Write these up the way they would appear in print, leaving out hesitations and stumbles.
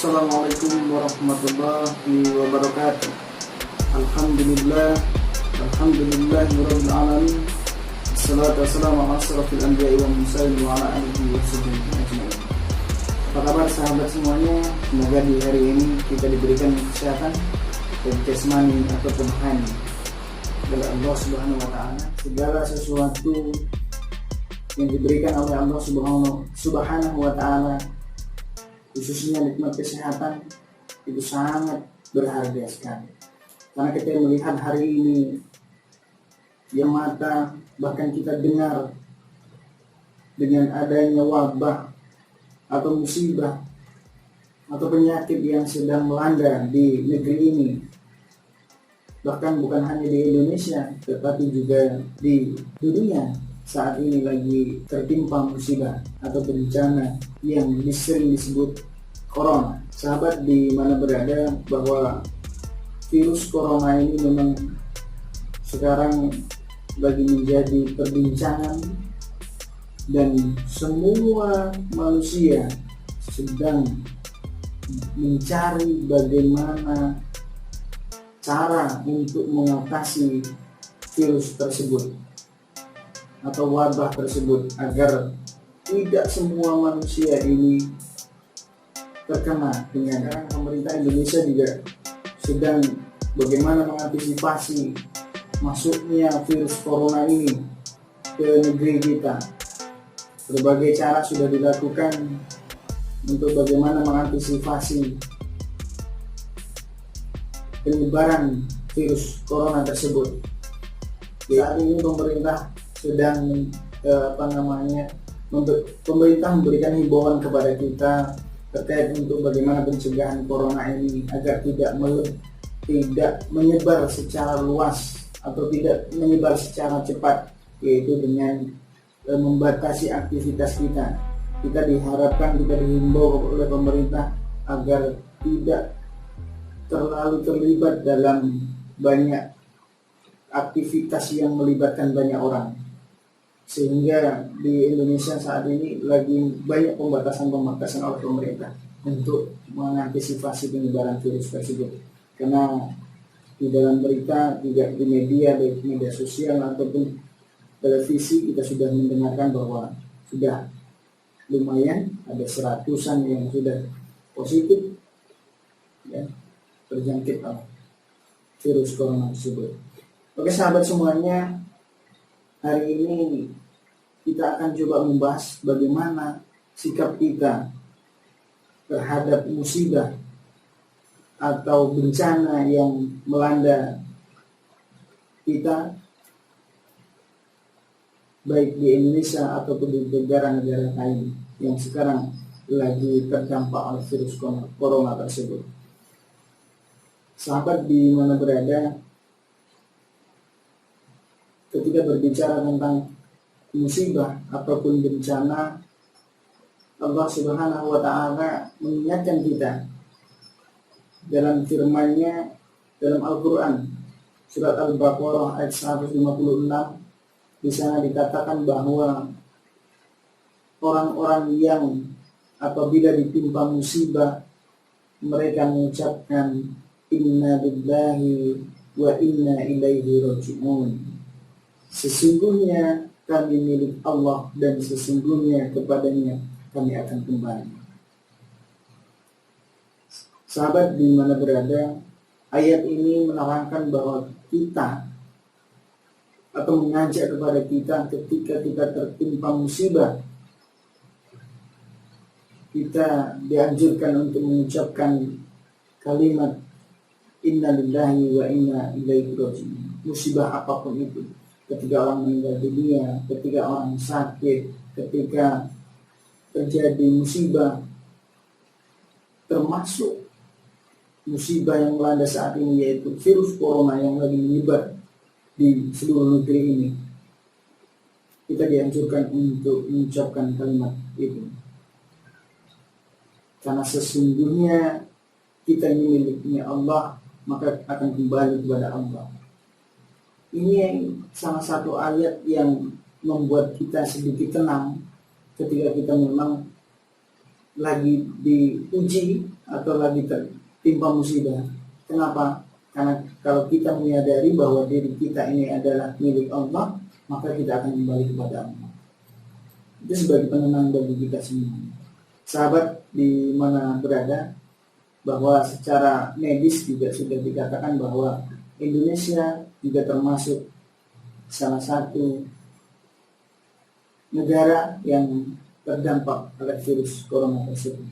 Assalamualaikum warahmatullahi wabarakatuh. Alhamdulillah, alhamdulillahirabbil alamin. Wassalatu wassalamu ala asyrafil anbiya'i wal mursalin wa ala alihi wa sahbihi ajma'in. Apa kabar sahabat semuanya? Semoga di hari ini kita diberikan kesehatan dan jasmani ataupun rohani oleh Allah Subhanahu wa taala. Segala sesuatu yang diberikan oleh Allah Subhanahu wa taala, khususnya nikmat kesehatan, itu sangat berharga sekali. Karena kita melihat hari ini, yang mata bahkan kita dengar dengan adanya wabah atau musibah atau penyakit yang sedang melanda di negeri ini, bahkan bukan hanya di Indonesia tetapi juga di dunia saat ini lagi tertimpa musibah atau bencana yang sering disebut corona. Sahabat di mana berada, bahwa virus corona ini memang sekarang lagi menjadi perbincangan dan semua manusia sedang mencari bagaimana cara untuk mengatasi virus tersebut atau wabah tersebut, agar tidak semua manusia ini terkena dengan. Pemerintah Indonesia juga sedang bagaimana mengantisipasi masuknya virus corona ini ke negeri kita. Berbagai cara sudah dilakukan untuk bagaimana mengantisipasi penyebaran virus corona tersebut. Saat ini pemerintah sedang pemerintah memberikan himbauan kepada kita terkait untuk bagaimana pencegahan corona ini agar tidak menyebar secara luas atau tidak menyebar secara cepat, yaitu dengan membatasi aktivitas kita. Kita dihimbau oleh pemerintah agar tidak terlalu terlibat dalam banyak aktivitas yang melibatkan banyak orang. Sehingga di Indonesia saat ini lagi banyak pembatasan oleh pemerintah untuk mengantisipasi penyebaran virus tersebut. Karena di dalam berita, tidak di media, baik media sosial ataupun televisi, kita sudah mendengarkan bahwa sudah lumayan ada 100-an yang sudah positif ya, terjangkit oleh virus corona tersebut. Oke sahabat semuanya, hari ini kita akan coba membahas bagaimana sikap kita terhadap musibah atau bencana yang melanda kita, baik di Indonesia ataupun di negara-negara lain yang sekarang lagi terdampak oleh virus corona tersebut. Sahabat di mana berada, ketika berbicara tentang musibah ataupun bencana, Allah Subhanahu wa taala mengingatkan kita dalam firman-Nya dalam Al-Qur'an surat Al-Baqarah ayat 156. Di sana dikatakan bahwa orang-orang yang apabila ditimpa musibah mereka mengucapkan inna lillahi wa inna ilaihi raji'un. Sesungguhnya kami milik Allah dan sesungguhnya kepadanya kami akan kembali. Sahabat di mana berada, ayat ini menerangkan bahwa kita atau mengajak kepada kita ketika kita tertimpa musibah, kita dianjurkan untuk mengucapkan kalimat inna lillahi wa inna ilaihi raji'un. Musibah apapun itu, ketika orang meninggal dunia, ketika orang sakit, ketika terjadi musibah, termasuk musibah yang melanda saat ini, yaitu virus corona yang lagi menyebar di seluruh negeri ini, kita dianjurkan untuk mengucapkan kalimat itu. Karena sesungguhnya kita ini miliknya Allah, maka akan kembali kepada Allah. Ini salah satu ayat yang membuat kita sedikit tenang ketika kita memang lagi diuji atau lagi tertimpa musibah. Kenapa? Karena kalau kita menyadari bahwa diri kita ini adalah milik Allah, maka kita akan kembali kepada Allah. Itu sebagai penenang bagi kita semua. Sahabat di mana berada, bahwa secara medis juga sudah dikatakan bahwa Indonesia juga termasuk salah satu negara yang terdampak oleh virus corona tersebut.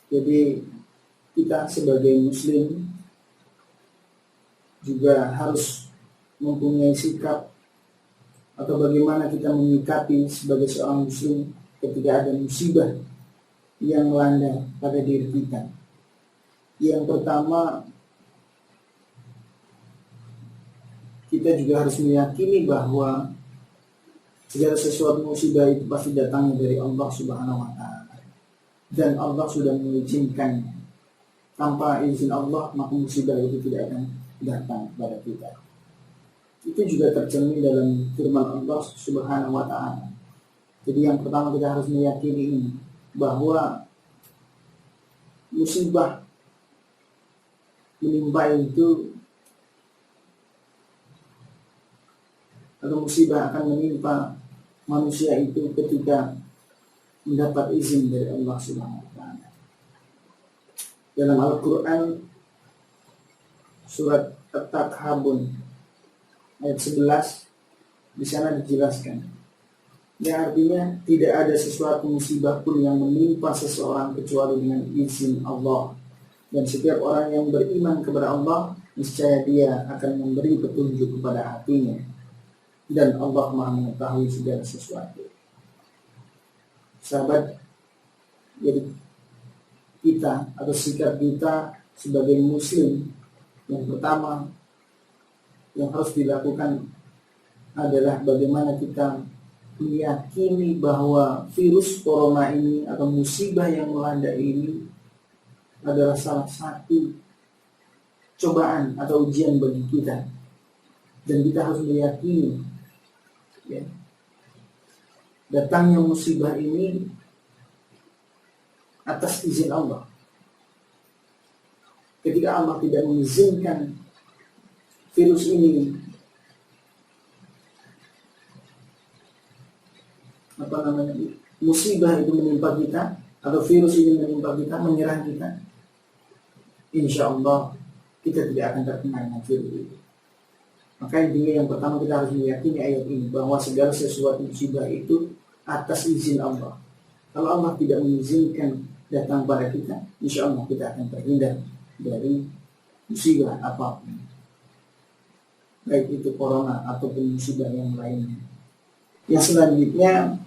Jadi kita sebagai muslim juga harus mempunyai sikap atau bagaimana kita menyikapi sebagai seorang muslim ketika ada musibah yang melanda pada diri kita. Yang pertama, kita juga harus meyakini bahwa segala sesuatu musibah itu pasti datangnya dari Allah Subhanahu wa Ta'ala, dan Allah sudah mengizinkan. Tanpa izin Allah, maka musibah itu tidak akan datang kepada kita. Itu juga tercermin dalam firman Allah Subhanahu wa Ta'ala. Jadi yang pertama kita harus meyakini ini, bahwa musibah menimpa itu atau musibah akan menimpa manusia itu ketika mendapat izin dari Allah Subhanahu wa Ta'ala. Dalam Al-Quran surat At-Takhabun ayat 11, di sana dijelaskan, yang artinya tidak ada sesuatu musibah pun yang menimpa seseorang kecuali dengan izin Allah, dan setiap orang yang beriman kepada Allah niscaya dia akan memberi petunjuk kepada hatinya, dan Allah Maha mengetahui segala sesuatu. Sahabat, jadi kita atau sikap kita sebagai muslim, yang pertama yang harus dilakukan adalah bagaimana kita meyakini bahwa virus corona ini atau musibah yang melanda ini adalah salah satu cobaan atau ujian bagi kita, dan kita harus meyakini datangnya musibah ini atas izin Allah. Ketika Allah tidak mengizinkan virus ini musibah itu menimpa kita, atau virus ini menimpa kita, menyerang kita, insya Allah kita tidak akan terkena dengan virus itu. Maka intinya yang pertama kita harus meyakini ayat ini, bahwa segala sesuatu musibah itu atas izin Allah. Kalau Allah tidak mengizinkan datang pada kita, insya Allah kita akan terhindar dari musibah apapun, baik itu corona ataupun musibah yang lainnya. Yang selanjutnya,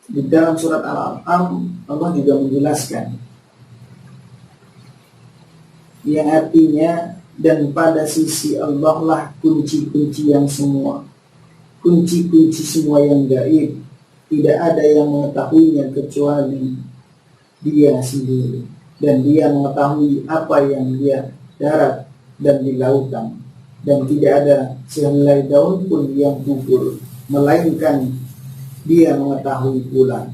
di dalam surat Al-An'am Allah juga menjelaskan, yang artinya, dan pada sisi Allah lah kunci-kunci yang semua, kunci-kunci semua yang gaib, tidak ada yang mengetahuinya kecuali Dia sendiri, dan Dia mengetahui apa yang Dia darat dan di lautan, dan tidak ada sehelai daun pun yang gugur melainkan Dia mengetahui pula,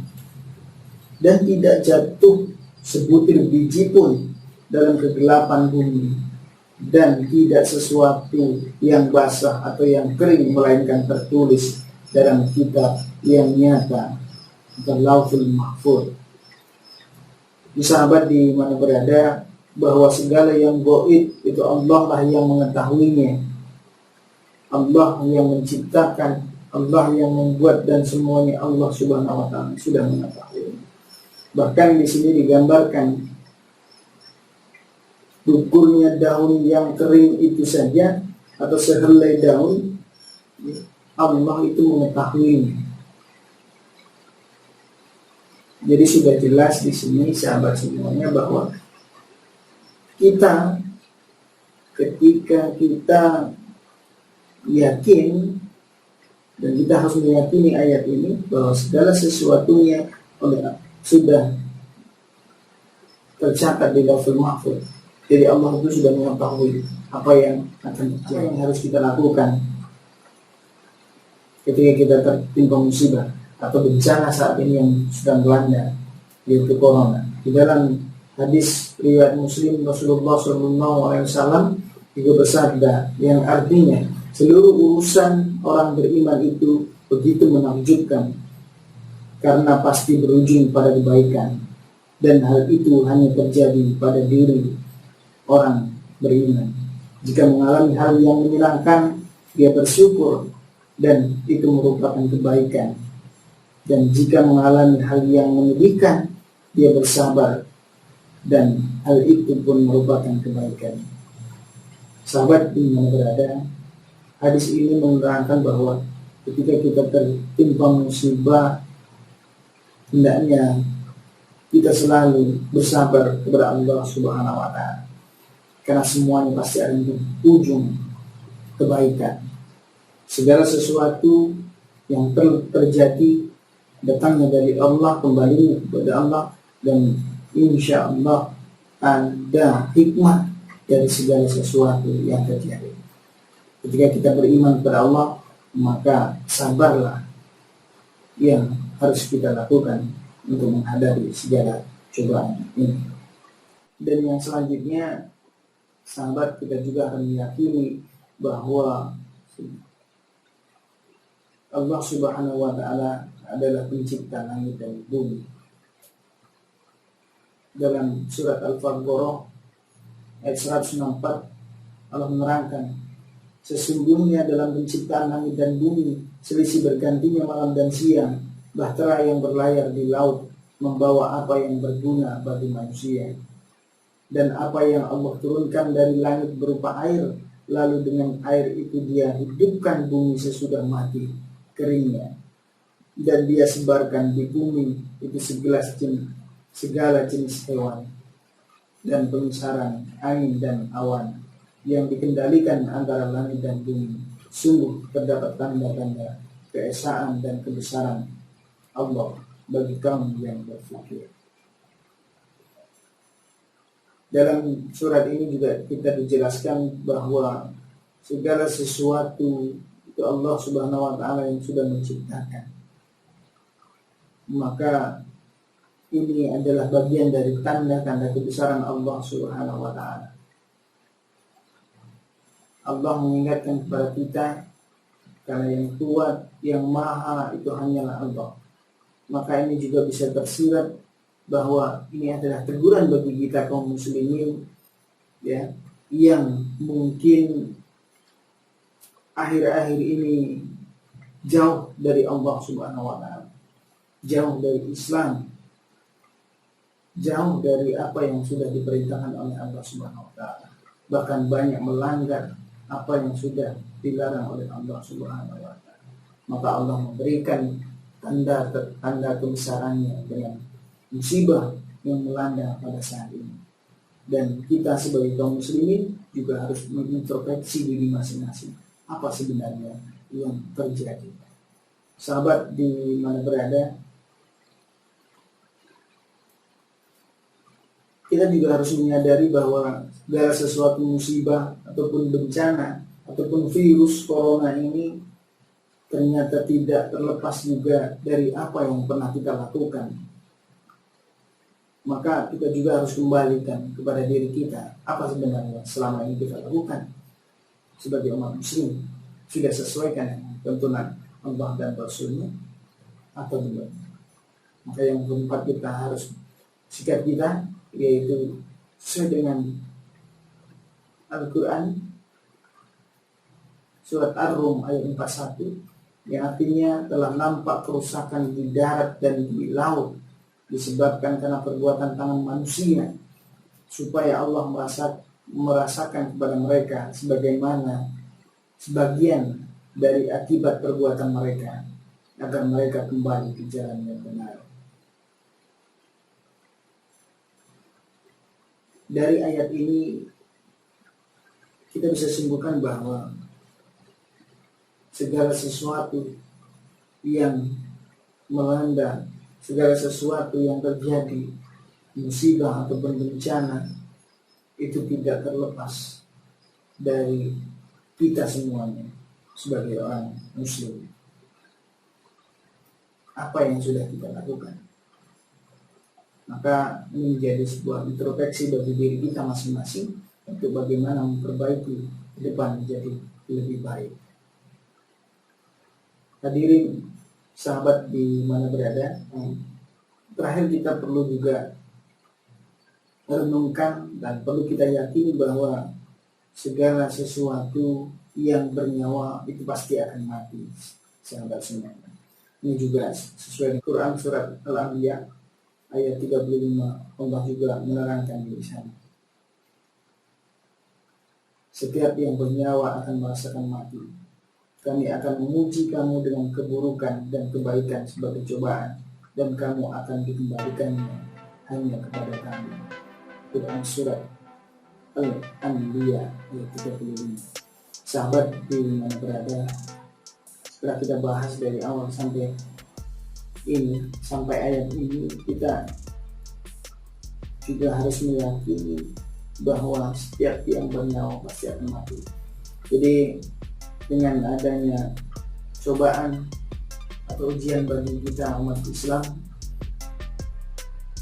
dan tidak jatuh sebutir biji pun dalam kegelapan bumi, dan tidak sesuatu yang basah atau yang kering melainkan tertulis dalam kitab yang nyata, Lauhul Mahfuz. Sahabat di mana berada, bahwa segala yang gaib itu Allah lah yang mengetahuinya, Allah yang menciptakan, Allah yang membuat, dan semuanya Allah Subhanahu wa Ta'ala sudah mengetahui. Bahkan di sini digambarkan gugurnya daun yang kering itu saja, atau sehelai daun, Allah itu mengetahui. Jadi sudah jelas di sini sahabat semuanya, bahwa kita ketika kita yakin, dan kita harus meyakini ayat ini, bahwa segala sesuatunya sudah tercatat di Lauhul Mahfuz. Jadi Allah itu sudah mengetahui apa yang akan terjadi, yang harus kita lakukan ketika kita tertimpa musibah atau bencana saat ini yang sedang melanda. yaitu corona. Di dalam hadis riwayat Muslim, Rasulullah SAW juga bersabda yang artinya seluruh urusan orang beriman itu begitu menakjubkan karena pasti berujung pada kebaikan, dan hal itu hanya terjadi pada diri orang beriman. Jika mengalami hal yang menyenangkan, dia bersyukur dan itu merupakan kebaikan, dan jika mengalami hal yang menyedihkan, dia bersabar dan hal itu pun merupakan kebaikan. Sahabat di mana berada, hadis ini menerangkan bahwa ketika kita tertimpa musibah, hendaknya kita selalu bersabar kepada Allah Subhanahu wa Ta'ala, karena semuanya pasti ada ujung kebaikan. Segala sesuatu yang terjadi datangnya dari Allah, kembali kepada Allah, dan insya Allah ada hikmah dari segala sesuatu yang terjadi. Ketika kita beriman kepada Allah, maka sabarlah yang harus kita lakukan untuk menghadapi segala cobaan ini. Dan yang selanjutnya, sahabat, kita juga akan meyakini bahwa Allah Subhanahu wa Ta'ala adalah pencipta langit dan bumi. Dalam surat Al-Baqarah ayat 164, Allah menerangkan, sesungguhnya dalam penciptaan langit dan bumi selisih bergantinya malam dan siang, bahtera yang berlayar di laut membawa apa yang berguna bagi manusia, dan apa yang Allah turunkan dari langit berupa air, lalu dengan air itu dia hidupkan bumi sesudah mati keringnya, dan dia sebarkan di bumi itu segala jenis hewan dan pengusaran angin dan awan yang dikendalikan antara langit dan bumi. Sungguh terdapat tanda-tanda keesaan dan kebesaran Allah bagi kaum yang berfikir. Dalam surat ini juga kita dijelaskan bahwa segala sesuatu itu Allah Subhanahu wa Ta'ala yang sudah menciptakan. Maka ini adalah bagian dari tanda-tanda kebesaran Allah Subhanahu wa Ta'ala. Allah mengingatkan kepada kita, karena yang kuat, yang maha itu hanyalah Allah. Maka ini juga bisa tersirat bahwa ini adalah teguran bagi kita kaum muslimin, ya, yang mungkin akhir-akhir ini jauh dari Allah Subhanahu wa Ta'ala, jauh dari Islam, jauh dari apa yang sudah diperintahkan oleh Allah Subhanahu wa Ta'ala, bahkan banyak melanggar apa yang sudah dilarang oleh Allah Subhanahu wa Ta'ala. Maka Allah memberikan tanda kebesarannya dengan musibah yang melanda pada saat ini. Dan kita sebagai kaum muslimin juga harus mengintrospeksi diri masing-masing, apa sebenarnya yang terjadi. Sahabat di mana berada, kita juga harus menyadari bahwa segala sesuatu musibah ataupun bencana ataupun virus corona ini ternyata tidak terlepas juga dari apa yang pernah kita lakukan. Maka kita juga harus kembalikan kepada diri kita, apa sebenarnya selama ini kita lakukan sebagai umat muslim, sudah sesuaikan dengan tuntunan Allah dan Rasulnya atau belum. Maka yang keempat, kita harus sikap kita yaitu sesuai dengan Al-Quran surat Ar-Rum ayat 41, yang artinya telah nampak kerusakan di darat dan di laut disebabkan karena perbuatan tangan manusia, supaya Allah merasakan kepada mereka sebagaimana sebagian dari akibat perbuatan mereka, agar mereka kembali ke jalan yang benar. Dari ayat ini kita bisa simpulkan bahwa segala sesuatu yang melanda, segala sesuatu yang terjadi, musibah ataupun bencana, itu tidak terlepas dari kita semuanya sebagai orang muslim. Apa yang sudah kita lakukan? Maka ini menjadi sebuah introspeksi bagi diri kita masing-masing untuk bagaimana memperbaiki ke depan menjadi lebih baik. Hadirin sahabat di mana berada, terakhir kita perlu juga renungkan dan perlu kita yakini bahwa segala sesuatu yang bernyawa itu pasti akan mati, sahabat semua. Ini juga sesuai dengan Quran surat Al-Anbiya ayat 35, Allah juga menerangkan di sana. Setiap yang bernyawa akan merasakan mati. Kami akan menguji kamu dengan keburukan dan kebaikan sebagai cobaan, dan kamu akan dikembalikannya hanya kepada kami. Quran surat Al-Anbiya ayat 35. Sahabat di mana berada, setelah kita bahas dari awal sampai ayat ini, kita juga harus meyakini bahwa setiap yang bernyawa pasti akan mati. Jadi dengan adanya cobaan atau ujian bagi kita umat Islam,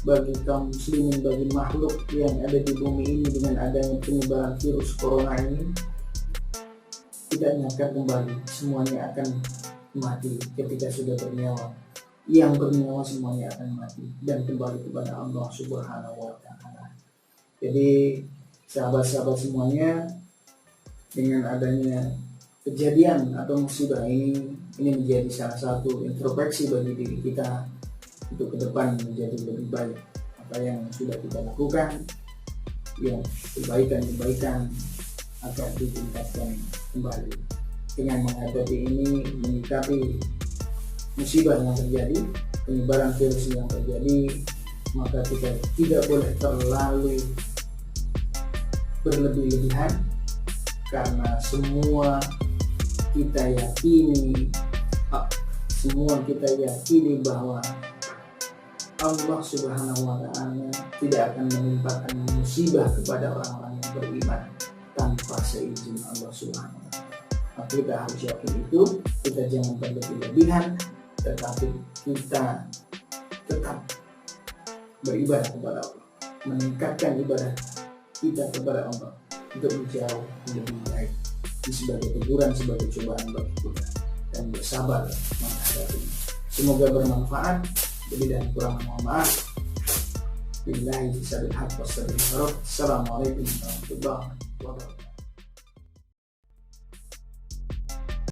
bagi kaum muslimin, bagi makhluk yang ada di bumi ini, dengan adanya penyebaran virus corona ini, tidak akan kembali, semuanya akan mati ketika sudah bernyawa. Yang bernyawa semuanya akan mati dan kembali kepada Allah Subhanahu wa Ta'ala. Jadi sahabat-sahabat semuanya, dengan adanya kejadian atau musibah ini menjadi salah satu introspeksi bagi diri kita untuk ke depan menjadi lebih baik. Apa yang sudah kita lakukan, yang kebaikan-kebaikan akan ditingkatkan kembali. Dengan menghadapi ini, menyikapi musibah yang terjadi, penyebaran virus yang terjadi, maka kita tidak boleh terlalu berlebih-lebihan, karena semua kita yakini bahwa Allah Subhanahu wa Ta'ala tidak akan menimpakan musibah kepada orang-orang yang beriman tanpa seizin Allah Subhanahu wa Ta'ala. Maka kita harus yakin itu, kita jangan berlebih-lebihan, tetapi kita tetap beribadah kepada Allah, meningkatkan ibadah kita kepada Allah untuk menjauh lebih baik. Ini sebagai teguran, sebagai cobaan bagi kita, dan bersabar menghadapi. Semoga bermanfaat. Lebih dan kurang mohon maaf. Billahi taufiq wal hidayah. Assalamualaikum warahmatullahi wabarakatuh.